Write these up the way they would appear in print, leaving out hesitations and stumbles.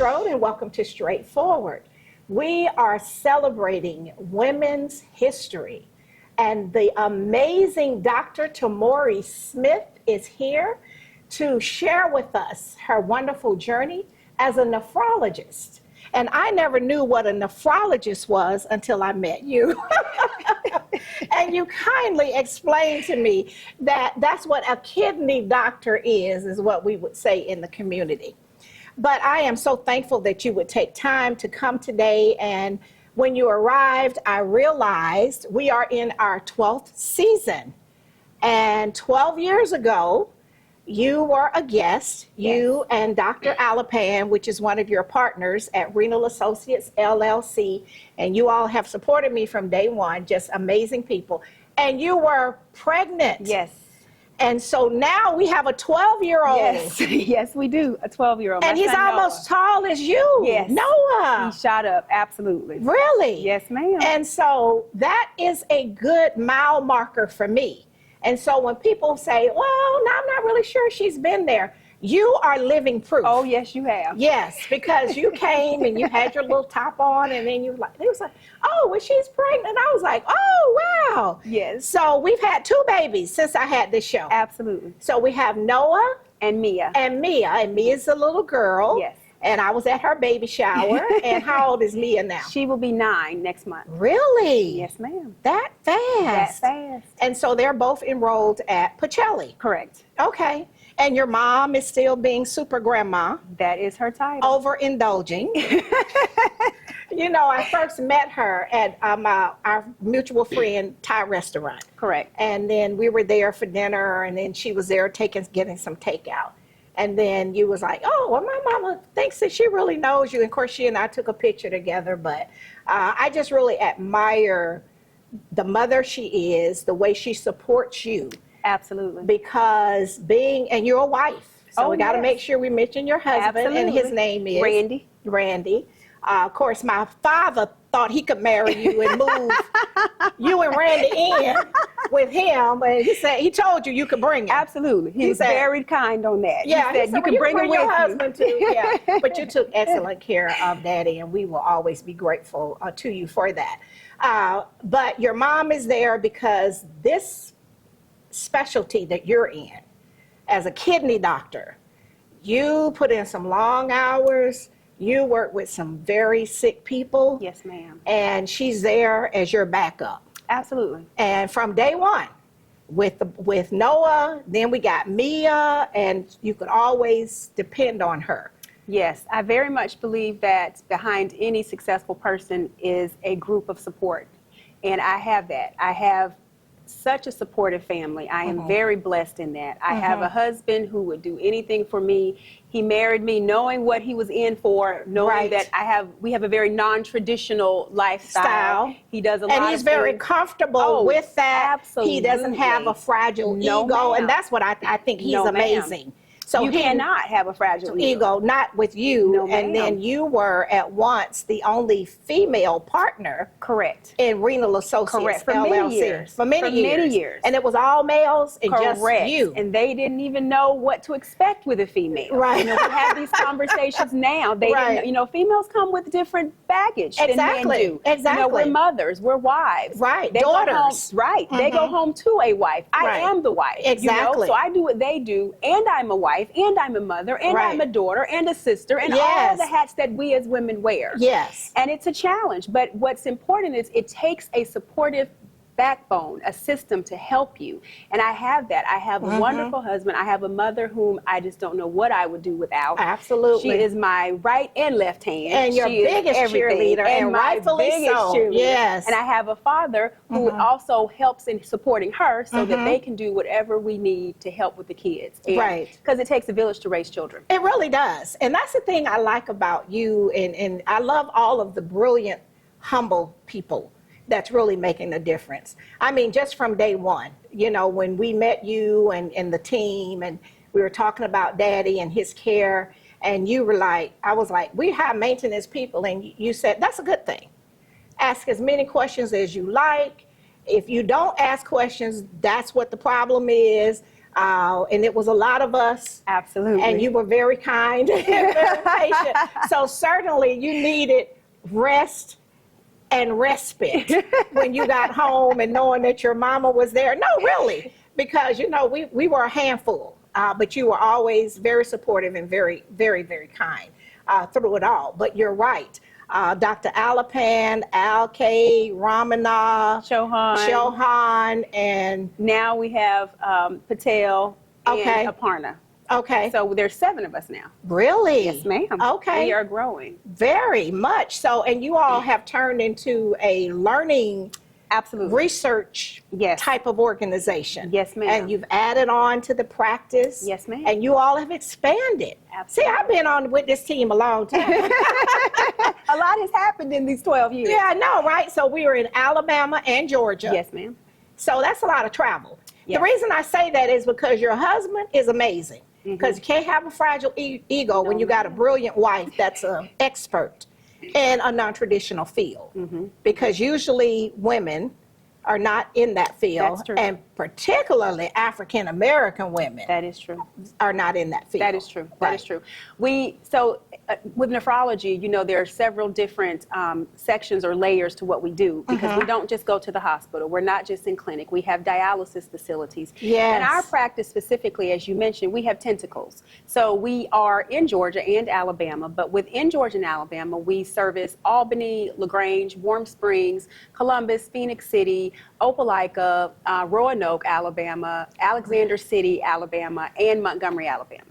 Strode, and welcome to Straightforward. We are celebrating women's history, and the amazing Dr. Tamorie Smith is here to share with us her wonderful journey as a nephrologist. And I never knew what a nephrologist was until I met you. And you kindly explained to me that that's what a kidney doctor is what we would say in the community. But I am so thankful that you would take time to come today. And when you arrived, I realized we are in our 12th season. And 12 years ago, you were a guest, you and Dr. Alapan, which is one of your partners at Renal Associates, LLC, and you all have supported me from day one, just amazing people. And you were pregnant. Yes. And so now we have a 12-year-old. Yes, yes, we do, a 12-year-old. And he's almost tall as you. Yes. Noah. He shot up, absolutely. Really? Yes, ma'am. And so that is a good mile marker for me. And so when people say, well, no, I'm not really sure she's been there, you are living proof. Oh, yes, you have. Yes, because you came and you had your little top on, and then it was like, oh, well, she's pregnant. I was like, oh, wow. Yes. So we've had 2 babies since I had this show. Absolutely. So we have Noah. And Mia. And Mia's a little girl. Yes. And I was at her baby shower. And how old is Mia now? She will be 9 next month. Really? Yes, ma'am. That fast? That fast. And so they're both enrolled at Pacelli. Correct. Okay. And your mom is still being super grandma. That is her title. Overindulging. You know, I first met her at our mutual friend Thai restaurant. Correct. And then we were there for dinner, and then she was there getting some takeout. And then you was like, oh, well, my mama thinks that she really knows you. And of course, she and I took a picture together. But I just really admire the mother she is, the way she supports you. Absolutely. Because and you're a wife. So we got to yes. make sure we mention your husband. Absolutely. And his name is? Randy. Randy. Of course, my father thought he could marry you and move you and Randy in with him. And he told you could bring him. Absolutely. He said, very kind on that. Yeah, he said you can bring him with your husband too. Yeah, but you took excellent care of Daddy, and we will always be grateful to you for that. But your mom is there because this specialty that you're in, as a kidney doctor, you put in some long hours. You work with some very sick people. Yes, ma'am. And she's there as your backup. Absolutely. And from day one, with Noah, then we got Mia, and you could always depend on her. Yes, I very much believe that behind any successful person is a group of support. And I have that. I have such a supportive family. I am very blessed in that. I have a husband who would do anything for me. He married me knowing what he was in for, knowing that we have a very non-traditional lifestyle. He does a lot of And he's very comfortable with that. Absolutely. He doesn't have a fragile ego, ma'am. and that's what I think he's amazing. So you cannot have a fragile ego, not with you. No, and then you were at once the only female partner. Correct. In Renal Associates. Correct. For LLC. many years. For many years. And it was all males and just you. And they didn't even know what to expect with a female. Right. You know, we have these conversations now. They didn't, you know, females come with different baggage than men do. Exactly. You know, we're mothers, we're wives. Right. They Daughters. Go home, they go home to a wife. I am the wife. Exactly. You know? So I do what they do, and I'm a wife, and I'm a mother, and I'm a daughter, and a sister, and all the hats that we as women wear. Yes. And it's a challenge, but what's important is it takes a supportive backbone, a system to help you. And I have that. I have a wonderful husband. I have a mother whom I just don't know what I would do without. Absolutely. She is my right and left hand. And your biggest cheerleader, and rightfully so. Yes. And I have a father who also helps in supporting her so that they can do whatever we need to help with the kids. And because it takes a village to raise children. It really does. And that's the thing I like about you. And I love all of the brilliant, humble people that's really making a difference. I mean, just from day one, you know, when we met you and the team, and we were talking about Daddy and his care, and you were like, I was like, we have maintenance people, and you said, that's a good thing. Ask as many questions as you like. If you don't ask questions, that's what the problem is. And it was a lot of us. Absolutely. And you were very kind and very patient. So certainly you needed rest and respite when you got home and knowing that your mama was there. No, really, because, you know, we were a handful, but you were always very supportive and very, very, very kind through it all. But you're right. Dr. Alapan, Alkay, Ramana, Chauhan, and now we have Patel and Aparna. Okay. So there's 7 of us now. Really? Yes, ma'am. Okay. We are growing. Very much so. And you all have turned into a learning research type of organization. Yes, ma'am. And you've added on to the practice. Yes, ma'am. And you all have expanded. Absolutely. See, I've been on with this team a long time. A lot has happened in these 12 years. Yeah, I know, right? So we were in Alabama and Georgia. Yes, ma'am. So that's a lot of travel. Yes. The reason I say that is because your husband is amazing. Because you can't have a fragile ego when you got a brilliant wife that's an expert in a non-traditional field. Because usually women are not in that field. That's true. And particularly African-American women That is true. are not in that field. That is true. That is true. With nephrology, you know, there are several different sections or layers to what we do, because we don't just go to the hospital. We're not just in clinic. We have dialysis facilities. Yes. And our practice specifically, as you mentioned, we have tentacles. So we are in Georgia and Alabama, but within Georgia and Alabama, we service Albany, LaGrange, Warm Springs, Columbus, Phoenix City, Opelika, Roanoke, Alabama, Alexander City, Alabama, and Montgomery, Alabama.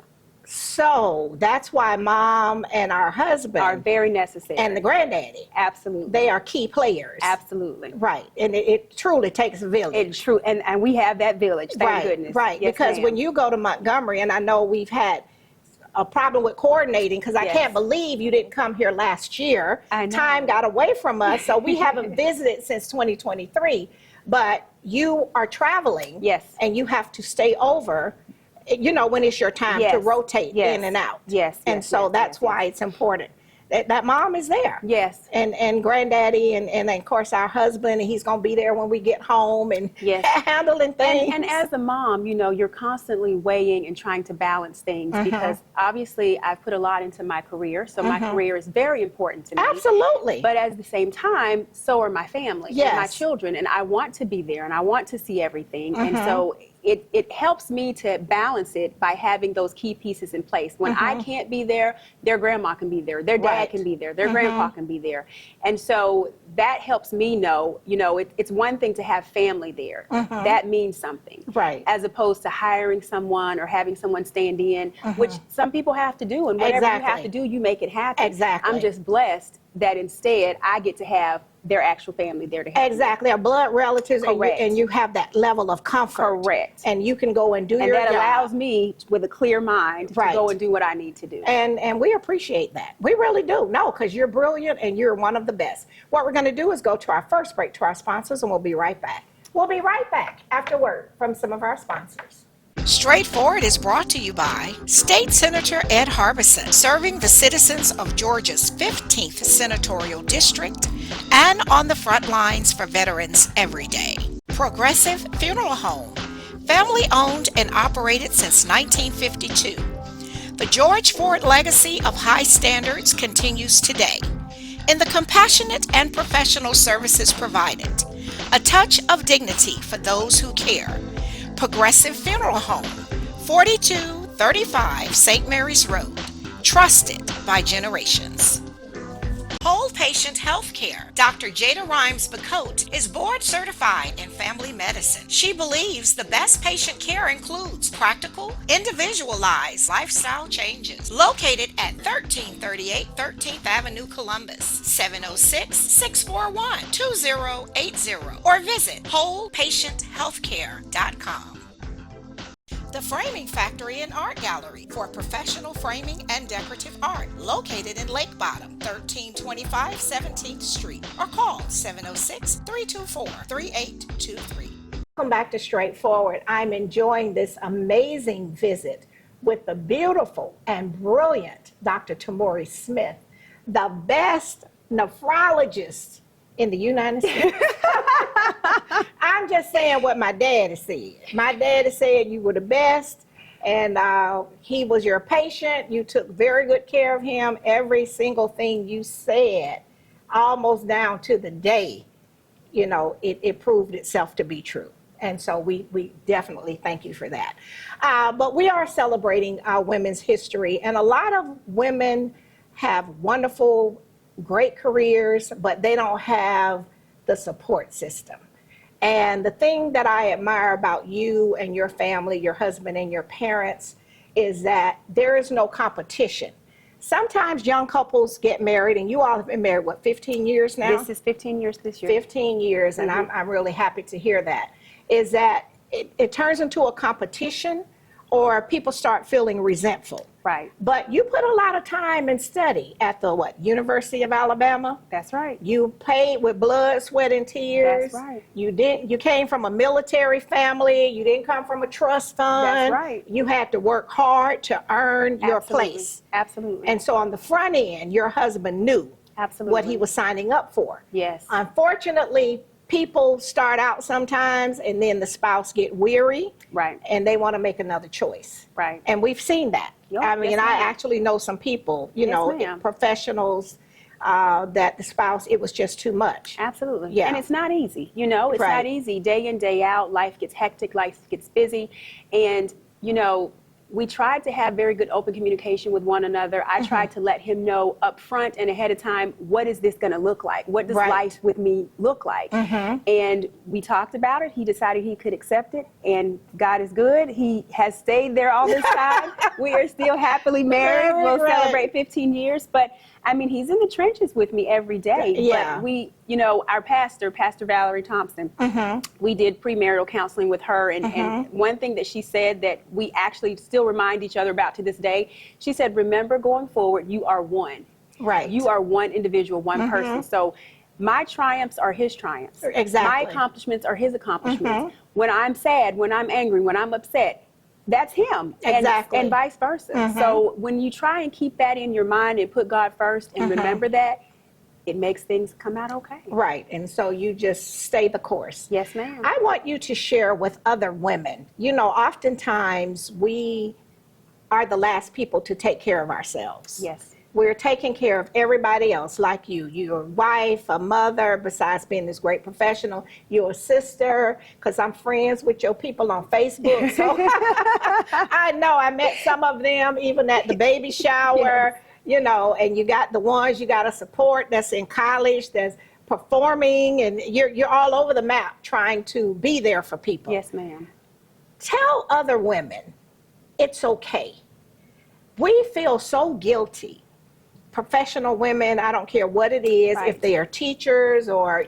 So that's why mom and our husband are very necessary. And the granddaddy. Absolutely. They are key players. Absolutely. Right. And it truly takes a village. It's true. And we have that village, thank goodness. Right. Yes, because ma'am. when you go to Montgomery, and I know we've had a problem with coordinating, because I can't believe you didn't come here last year. I know. Time got away from us, so we haven't visited since 2023. But you are traveling. Yes. And you have to stay over, you know, when it's your time to rotate in and out. Yes. And so that's why it's important that mom is there. Yes. And granddaddy and of course our husband, and he's going to be there when we get home and handling things. And as a mom, you know, you're constantly weighing and trying to balance things, because obviously I've put a lot into my career. So my career is very important to me. Absolutely. But at the same time, so are my family and my children. And I want to be there and I want to see everything. And so it helps me to balance it by having those key pieces in place. When I can't be there, their grandma can be there, their dad can be there, their grandpa can be there. And so that helps me know, you know, it's one thing to have family there. That means something. Right. As opposed to hiring someone or having someone stand in, which some people have to do. And whatever you have to do, you make it happen. Exactly. I'm just blessed that instead I get to have their actual family there to help Exactly, our blood relatives, and you have that level of comfort. Correct. And you can go and do your job. And that allows me, with a clear mind, to go and do what I need to do. And we appreciate that. We really do. No, because you're brilliant and you're one of the best. What we're going to do is go to our first break to our sponsors, and we'll be right back. We'll be right back after word from some of our sponsors. Straightforward is brought to you by State Senator Ed Harbison, serving the citizens of Georgia's 15th Senatorial District and on the front lines for veterans every day. Progressive Funeral Home, family owned and operated since 1952. The George Ford legacy of high standards continues today in the compassionate and professional services provided. A touch of dignity for those who care. Progressive Funeral Home, 4235 St. Mary's Road, trusted by generations. Whole Patient Healthcare. Dr. Jada Rimes-Bacote is board certified in family medicine. She believes the best patient care includes practical, individualized lifestyle changes. Located at 1338 13th Avenue, Columbus, 706-641-2080, or visit wholepatienthealthcare.com. The Framing Factory and Art Gallery for professional framing and decorative art, located in Lake Bottom, 1325 17th Street, or call 706-324-3823. Welcome back to Straightforward. I'm enjoying this amazing visit with the beautiful and brilliant Dr. Tamorie Smith, the best nephrologist in the United States. I'm just saying what my daddy said. My daddy said you were the best, and he was your patient. You took very good care of him. Every single thing you said, almost down to the day, you know, it proved itself to be true. And so we definitely thank you for that. But we are celebrating women's history, and a lot of women have wonderful, great careers, but they don't have the support system. And the thing that I admire about you and your family, your husband and your parents, is that there is no competition. Sometimes young couples get married, and you all have been married, what, 15 years now? This is 15 years this year. 15 years, and I'm really happy to hear that, is that it turns into a competition, or people start feeling resentful. Right. But you put a lot of time and study at the, University of Alabama? That's right. You paid with blood, sweat, and tears. That's right. You came from a military family. You didn't come from a trust fund. That's right. You had to work hard to earn your Absolutely. place. Absolutely. And so on the front end, your husband knew Absolutely. what he was signing up for. Yes. Unfortunately, people start out sometimes, and then the spouse get weary. Right. And they want to make another choice. Right. And we've seen that. Yep, I mean, yes, I ma'am. actually know some people, ma'am. professionals, that the spouse, it was just too much. Absolutely. Yeah. And it's not easy. It's Right. not easy. Day in, day out, life gets hectic, life gets busy. And, we tried to have very good open communication with one another. I tried to let him know up front and ahead of time, what is this going to look like? What does Right. life with me look like? And we talked about it. He decided he could accept it. And God is good. He has stayed there all this time. We are still happily married. We'll Right. celebrate 15 years. But I mean, he's in the trenches with me every day. Yeah. But we, our pastor, Pastor Valerie Thompson, we did premarital counseling with her. And one thing that she said that we actually still remind each other about to this day, she said, remember going forward, you are one. Right. You are one individual, one person. So my triumphs are his triumphs. Exactly. My accomplishments are his accomplishments. When I'm sad, when I'm angry, when I'm upset, that's him. Exactly. And vice versa. So when you try and keep that in your mind and put God first and remember that, it makes things come out okay. Right. And so you just stay the course. Yes, ma'am. I want you to share with other women. Oftentimes we are the last people to take care of ourselves. Yes. We're taking care of everybody else, like you. You're a wife, a mother, besides being this great professional. You're a sister, because I'm friends with your people on Facebook. So I know I met some of them even at the baby shower, and you got the ones you got to support that's in college, that's performing, and you're all over the map trying to be there for people. Yes, ma'am. Tell other women it's okay. We feel so guilty. Professional women, I don't care what it is, Right. if they are teachers or,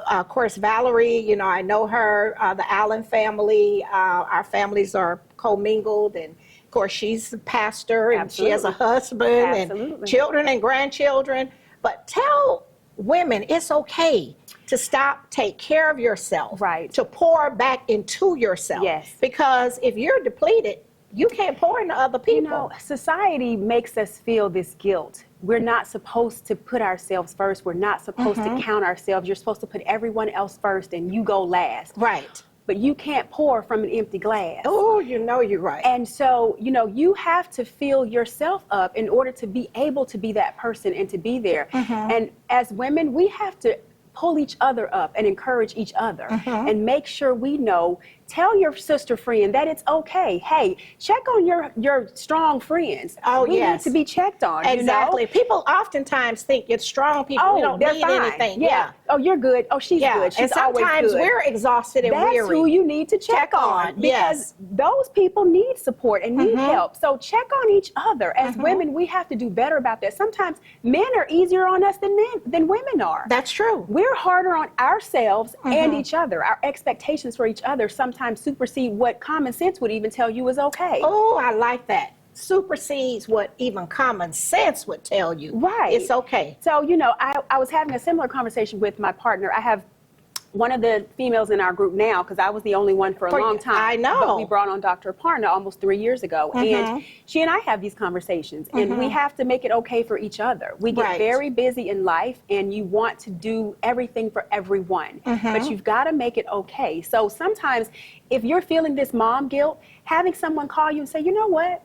of course, Valerie, I know her, the Allen family, our families are commingled, and of course she's a pastor and she has a husband and children and grandchildren. But tell women it's okay to stop, take care of yourself, Right. to pour back into yourself. Yes. Because if you're depleted, you can't pour into other people. Society makes us feel this guilt. We're not supposed to put ourselves first. We're not supposed to count ourselves. You're supposed to put everyone else first and you go last. Right. But you can't pour from an empty glass. Oh, you're right. And so, you have to fill yourself up in order to be able to be that person and to be there. And as women, we have to pull each other up and encourage each other and make sure we know, tell your sister friend that it's okay. Hey, check on your strong friends. Oh, we yes. need to be checked on. Exactly. People oftentimes think it's strong people. Oh, We don't they're need fine. anything. Yeah. Oh, you're good. Oh, she's good. She's and sometimes always good. we're exhausted and That's weary. who you need to check on, because Yes. those people need support and need help. So check on each other. As women, we have to do better about that. Sometimes men are easier on us than women are. That's true. We're harder on ourselves and each other. Our expectations for each other sometimes supersede what common sense would even tell you is okay. Oh, I like that. Supersedes what even common sense would tell you. Right. It's okay. So, I was having a similar conversation with my partner. I have one of the females in our group now, because I was the only one for a long time. I know. But we brought on Dr. Aparna almost 3 years ago. And she and I have these conversations. And we have to make it okay for each other. We get very busy in life, and you want to do everything for everyone. But you've got to make it okay. So sometimes if you're feeling this mom guilt, having someone call you and say, you know what?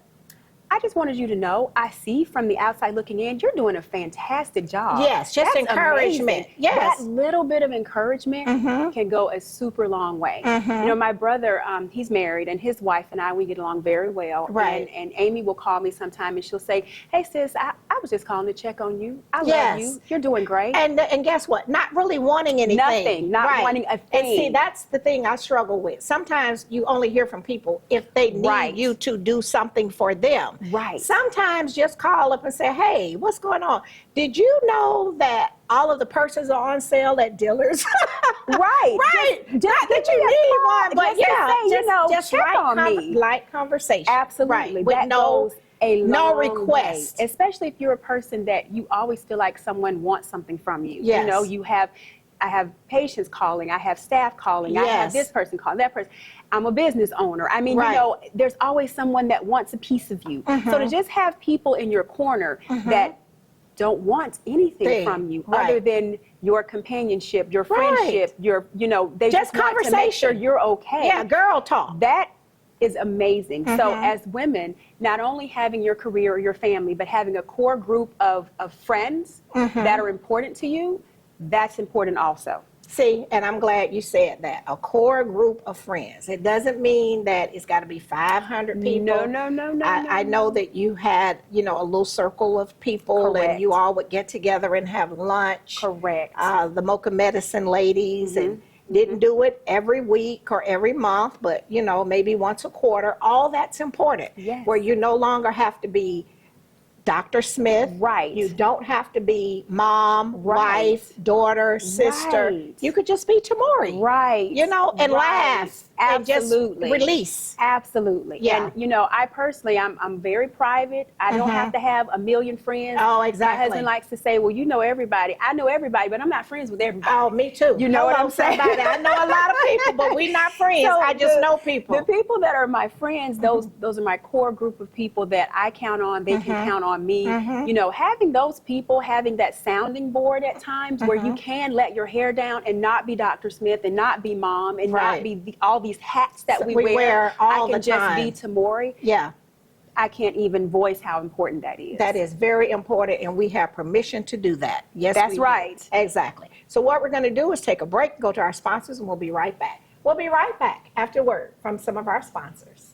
I just wanted you to know, I see from the outside looking in, you're doing a fantastic job. Yes, just That's encouragement. amazing. Yes. That little bit of encouragement can go a super long way. You know, my brother, he's married, and his wife and I, we get along very well. Right. And Amy will call me sometime, and she'll say, hey, sis, I was just calling to check on you. I love you. You're doing great. And guess what? Not really wanting anything. Nothing. Not wanting a thing. And see, that's the thing I struggle with. Sometimes you only hear from people if they need you to do something for them. Right. Sometimes just call up and say, hey, what's going on? Did you know that all of the purses are on sale at dealers? Right. Not that you need one, but just just check on me. light conversation. Absolutely. Right. With That no goes a long request. way, especially if you're a person that you always feel like someone wants something from you. Yes. You know, I have patients calling, I have staff calling, I have this person calling, that person. I'm a business owner. I mean, you know, there's always someone that wants a piece of you. So to just have people in your corner that don't want anything from you other than your companionship, your friendship, your, you know, they just want to make sure you're okay. Yeah, girl talk. That is amazing. So as women, not only having your career or your family, but having a core group of friends that are important to you, that's important also. See, and I'm glad you said that. A core group of friends. It doesn't mean that it's got to be 500 people. No. I know that you had, you know, a little circle of people and you all would get together and have lunch. Correct. The Mocha Medicine ladies and didn't do it every week or every month, but, you know, maybe once a quarter. All that's important. Yes. Where you no longer have to be Dr. Smith. Right. You don't have to be mom, wife, daughter, sister. You could just be Tamorie. Right. You know, and laugh. Absolutely. And just release. Absolutely. Yeah. And, you know, I personally, I'm very private. I don't have to have a million friends. Oh, exactly. My husband likes to say, well, you know everybody. I know everybody, but I'm not friends with everybody. Oh, me too. You know what I'm saying? I know a lot of people, but we're not friends. So I just know people. The people that are my friends, those are my core group of people that I count on. They can count on me. You know, having those people, having that sounding board at times where you can let your hair down and not be Dr. Smith and not be mom and not be all these hats that we wear all I can the time. just be Tamorie. Yeah. I can't even voice how important that is. That is very important, and we have permission to do that. Yes, that's we do. right. Exactly. So what we're going to do is take a break, go to our sponsors, and we'll be right back. We'll be right back after word from some of our sponsors.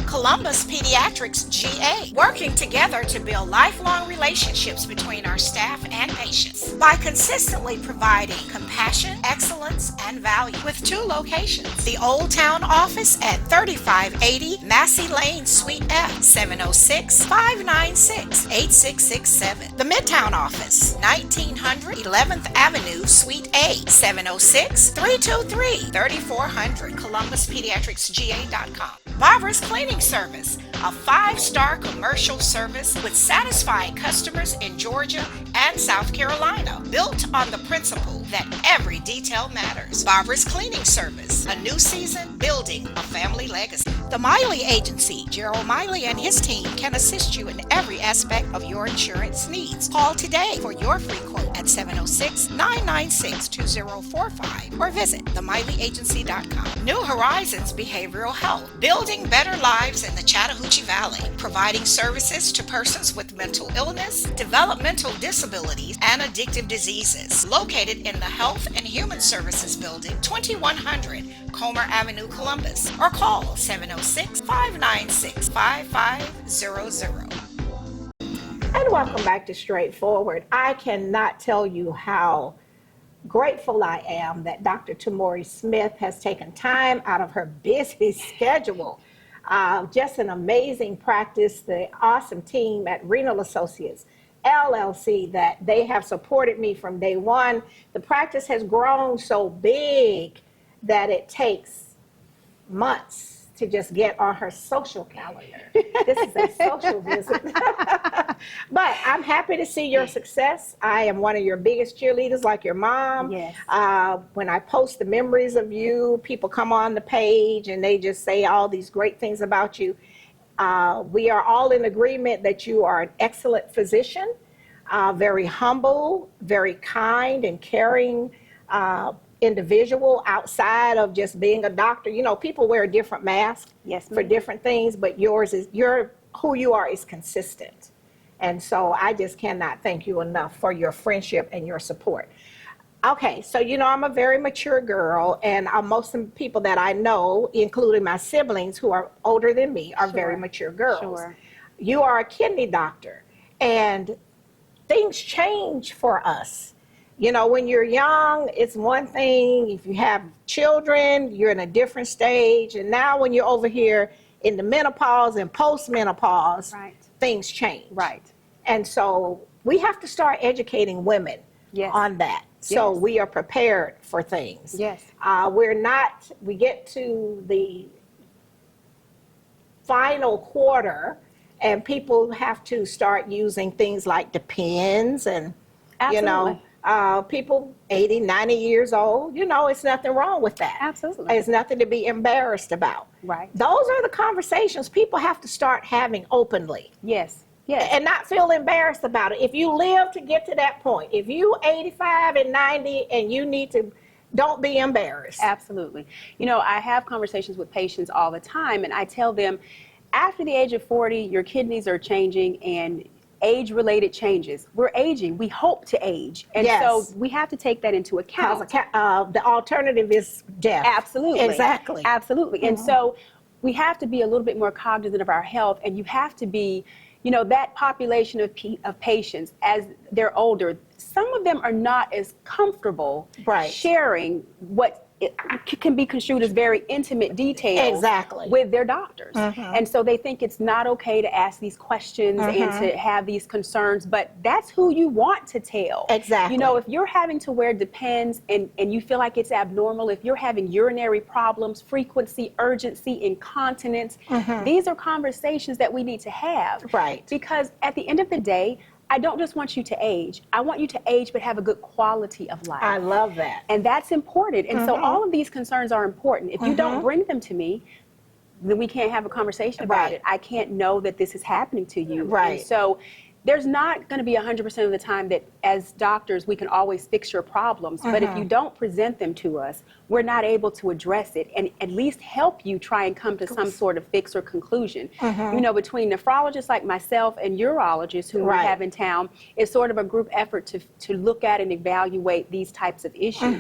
Columbus Pediatrics GA, working together to build lifelong relationships between our staff and patients by consistently providing compassion, excellence, and value with 2 locations. The Old Town office at 3580 Massey Lane, Suite F, 706-596-8667. The Midtown office, 1900 11th Avenue, Suite A, 706-323-3400, ColumbusPediatricsGA.com. Barbara's Cleaning Service, a 5-star commercial service with satisfied customers in Georgia and South Carolina, built on the principle that every detail matters. Barbara's Cleaning Service, a new season building a family legacy. The Miley Agency, Gerald Miley and his team can assist you in every aspect of your insurance needs. Call today for your free quote at 706-996-2045 or visit themiley.agency.com. New Horizons Behavioral Health, building better lives in the Chattahoochee Valley, providing services to persons with mental illness, developmental disabilities, and addictive diseases. Located in the Health and Human Services Building, 2100 Comer Avenue, Columbus, or call 706-596-5500. And welcome back to Straightforward. I cannot tell you how grateful I am that Dr. Tamorie Smith has taken time out of her busy schedule. Just an amazing practice, the awesome team at Renal Associates, LLC, that they have supported me from day one. The practice has grown so big that it takes months to just get on her social calendar. This is a social visit. But I'm happy to see your success. I am one of your biggest cheerleaders, like your mom. Yes. When I post the memories of you, people come on the page and they just say all these great things about you. We are all in agreement that you are an excellent physician, very humble, very kind and caring individual outside of just being a doctor. You know, people wear different masks for different things, but who you are is consistent. And so I just cannot thank you enough for your friendship and your support. Okay, so you know, I'm a very mature girl, and most of the people that I know, including my siblings who are older than me, are very mature girls. Sure. You are a kidney doctor, and things change for us. You know, when you're young, it's one thing. If you have children, you're in a different stage. And now when you're over here in the menopause and post-menopause, things change. Right. And so we have to start educating women on that. So we are prepared for things. Yes. We get to the final quarter and people have to start using things like Depends and, you know, people 80, 90 years old, you know, it's nothing wrong with that. Absolutely. There's nothing to be embarrassed about. Right. Those are the conversations people have to start having openly. Yes. Yes. And not feel embarrassed about it. If you live to get to that point, if you 85 and 90 and you need to, don't be embarrassed. Absolutely. You know, I have conversations with patients all the time, and I tell them, after the age of 40, your kidneys are changing and age-related changes. We're aging. We hope to age. And so we have to take that into account. The alternative is death. Absolutely. Exactly. Absolutely. Mm-hmm. And so we have to be a little bit more cognizant of our health, and you have to be, you know, that population of patients, as they're older, some of them are not as comfortable sharing what it can be construed as very intimate details with their doctors. And so they think it's not okay to ask these questions and to have these concerns, but that's who you want to tell. Exactly. You know, if you're having to wear Depends and you feel like it's abnormal, if you're having urinary problems, frequency, urgency, incontinence, these are conversations that we need to have. Right. Because at the end of the day, I don't just want you to age. I want you to age but have a good quality of life. I love that. And that's important. And so all of these concerns are important. If you don't bring them to me, then we can't have a conversation about it. I can't know that this is happening to you. Right. And so there's not going to be 100% of the time that as doctors we can always fix your problems. But if you don't present them to us, we're not able to address it and at least help you try and come to some sort of fix or conclusion. You know, between nephrologists like myself and urologists who we have in town, it's sort of a group effort to look at and evaluate these types of issues.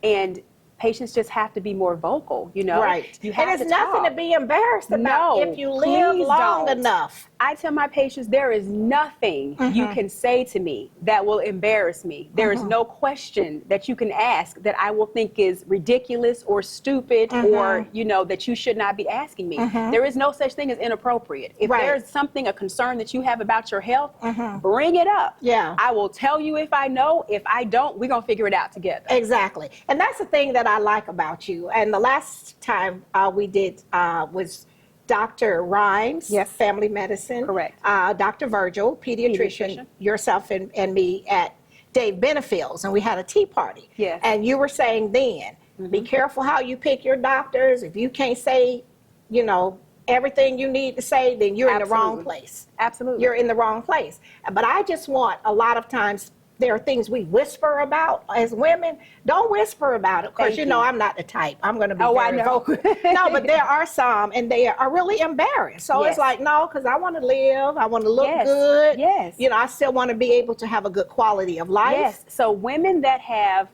And patients just have to be more vocal, you know. Right. You have and it's to nothing talk. to be embarrassed about if you live long enough. I tell my patients there is nothing you can say to me that will embarrass me. There is no question that you can ask that I will think is ridiculous or stupid or, you know, that you should not be asking me. There is no such thing as inappropriate. If there's something, a concern that you have about your health, bring it up. Yeah. I will tell you if I know. If I don't, we're going to figure it out together. Exactly. And that's the thing that I like about you. And the last time we did was Dr. Rhymes, family medicine. Correct. Dr. Virgil, pediatrician, yourself and me at Dave Benefield's, and we had a tea party. Yes. And you were saying then, be careful how you pick your doctors. If you can't say, you know, everything you need to say, then you're in the wrong place. Absolutely. You're in the wrong place. But I just want, a lot of times, there are things we whisper about as women. Don't whisper about it, because you know I'm not the type. I'm going to be very vocal. No, but there are some, and they are really embarrassed. So it's like, no, because I want to live. I want to look good. Yes. You know, I still want to be able to have a good quality of life. Yes. So women that have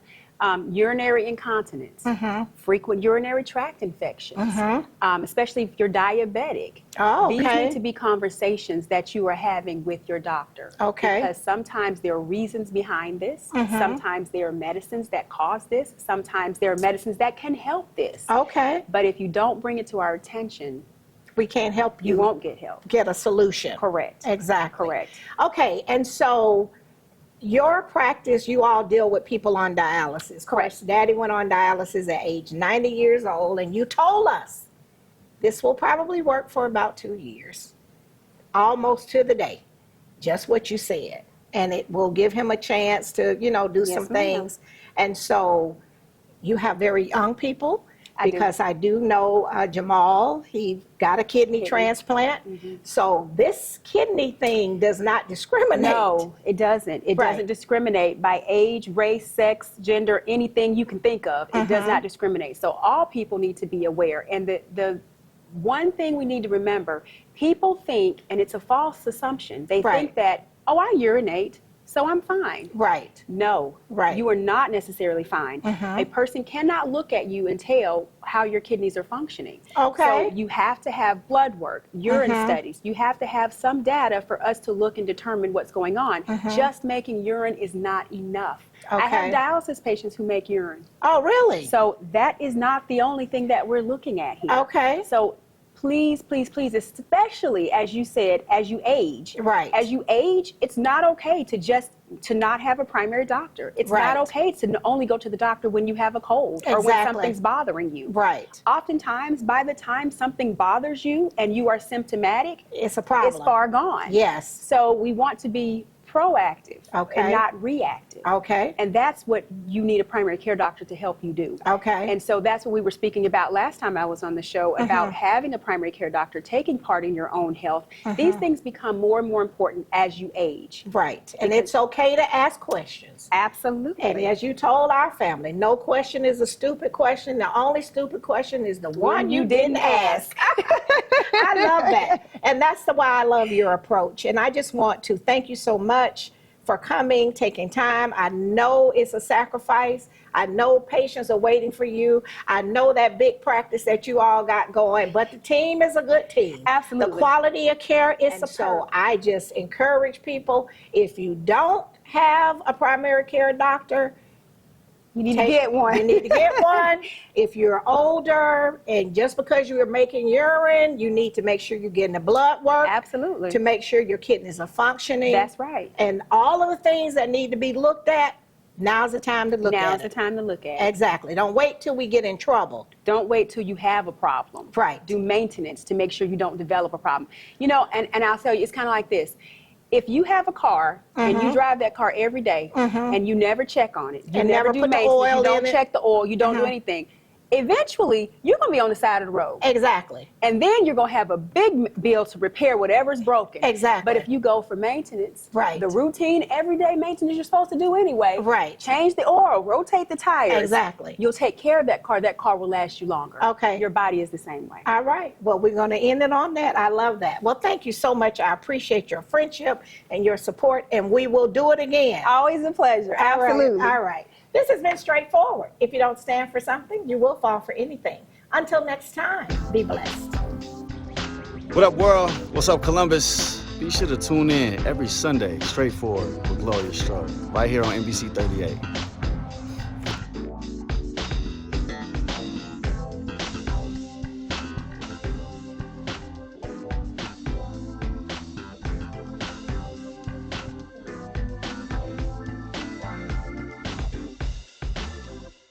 urinary incontinence, frequent urinary tract infections, especially if you're diabetic. These need to be conversations that you are having with your doctor. Because sometimes there are reasons behind this. Sometimes there are medicines that cause this. Sometimes there are medicines that can help this. But if you don't bring it to our attention, we can't help you. You won't get help. Get a solution. Correct. Exactly. Correct. Okay, and so your practice, you all deal with people on dialysis. Of course, Daddy went on dialysis at age 90 years old, and you told us this will probably work for about 2 years, almost to the day, just what you said. And it will give him a chance to, do some things. And so you have very young people, because I do know Jamal, he got a kidney transplant. So this kidney thing does not discriminate. No, it doesn't. It doesn't discriminate by age, race, sex, gender, anything you can think of. It does not discriminate. So all people need to be aware. And the one thing we need to remember, people think, and it's a false assumption, they think that, oh, I urinate, so I'm fine. Right. No. Right. You are not necessarily fine. A person cannot look at you and tell how your kidneys are functioning. Okay. So you have to have blood work, urine studies. You have to have some data for us to look and determine what's going on. Just making urine is not enough. I have dialysis patients who make urine. Oh, really? So that is not the only thing that we're looking at here. Okay. So please, please, please, especially as you said, as you age. Right. As you age, it's not okay to not have a primary doctor. It's not okay to only go to the doctor when you have a cold or when something's bothering you. Right. Oftentimes, by the time something bothers you and you are symptomatic, it's a problem. It's far gone. Yes. So we want to be proactive and not reactive. Okay. And that's what you need a primary care doctor to help you do. Okay. And so that's what we were speaking about last time I was on the show, about having a primary care doctor, taking part in your own health. These things become more and more important as you age. Right. And it's okay to ask questions. Absolutely. And as you told our family, no question is a stupid question. The only stupid question is the one you didn't ask. I love that. And that's why I love your approach. And I just want to thank you so much for coming, taking time. I know it's a sacrifice. I know patients are waiting for you. I know that big practice that you all got going, but the team is a good team. Absolutely. The quality of care is superb. So I just encourage people, if you don't have a primary care doctor, you need to get one. You need to get one. If you're older and just because you're making urine, you need to make sure you're getting the blood work. Absolutely. To make sure your kidneys are functioning. That's right. And all of the things that need to be looked at, now's the time to look at it. Now's the time to look at it. Exactly. Don't wait till we get in trouble. Don't wait till you have a problem. Right. Do maintenance to make sure you don't develop a problem. And I'll tell you, it's kind of like this. If you have a car and you drive that car every day and you never check on it, you never do maintenance, you don't check the oil, you don't do anything, eventually you're going to be on the side of the road. Exactly. And then you're going to have a big bill to repair whatever's broken. Exactly. But if you go for maintenance, the routine, everyday maintenance you're supposed to do anyway, change the oil, rotate the tires. Exactly. You'll take care of that car will last you longer. Okay. Your body is the same way. All right. Well, we're going to end it on that. I love that. Well, thank you so much. I appreciate your friendship and your support, and we will do it again. Always a pleasure. Absolutely. All right. This has been Straightforward. If you don't stand for something, you will fall for anything. Until next time, be blessed. What up, world? What's up, Columbus? Be sure to tune in every Sunday, Straightforward with Gloria Strode, right here on NBC 38.